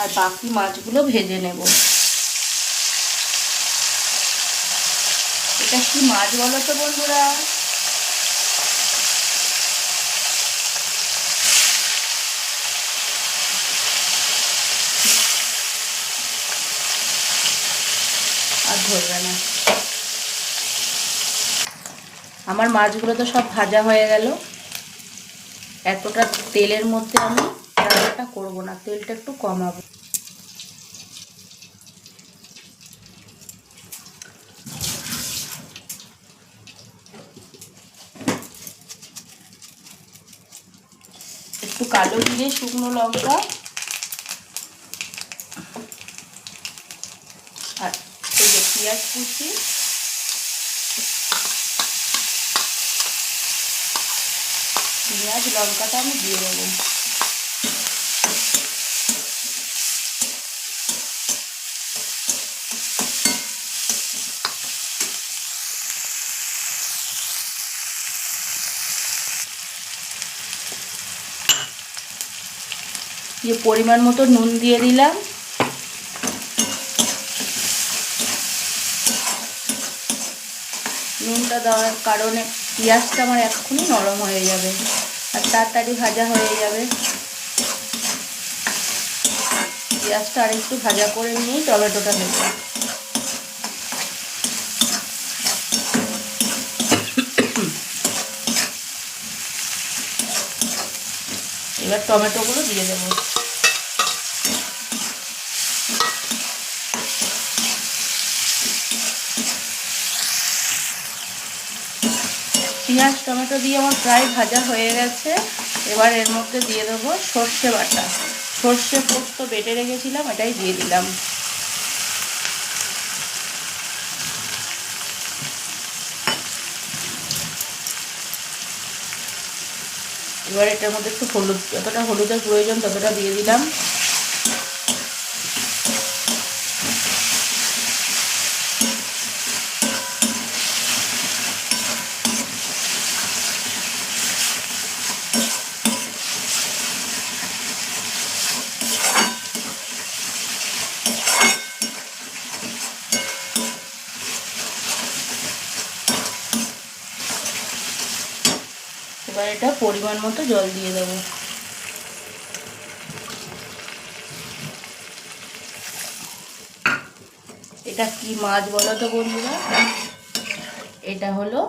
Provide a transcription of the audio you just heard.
আর বাকি মাছগুলো ভেজে নেব। এটা কি মাছ বলো তো বন্ধুরা? আর ধরবে না। আমার মাছগুলো তো সব ভাজা হয়ে গেল। এতটা তেলের মধ্যে আমি রান্নাটা করবো না, তেলটা একটু কমাবো। একটু কালো জিরে, শুকনো লঙ্কা আর এই যে পেঁয়াজ কুচি, পেঁয়াজ লঙ্কাটা আমি দিয়ে দেবো। দিয়ে পরিমাণ মতো নুন দিয়ে দিলাম। নুনটা দেওয়ার কারণে পেঁয়াজটা আমার এক্ষুনি নরম হয়ে যাবে আর তাড়াতাড়ি ভাজা হয়ে যাবে। পেঁয়াজটা আর একটু ভাজা করে নিয়েই টমেটোটা দেব। এবার টমেটোগুলো দিয়ে দেব। পেঁয়াজ টমেটো দিয়ে আমার প্রায় ভাজা হয়ে গেছে। এবার এর মধ্যে দিয়ে দেবো সর্ষে বাটা। সর্ষে পোস্ত বেটে রেখেছিলাম, এটাই দিয়ে দিলাম। এবার এটার মধ্যে একটু হলুদ, যতটা হলুদের প্রয়োজন ততটা দিয়ে দিলাম। এবার এটা পরিমাণ মতো জল দিয়ে দেবো। এটা কি মাছ বলো তো বন্ধুরা? এটা হলো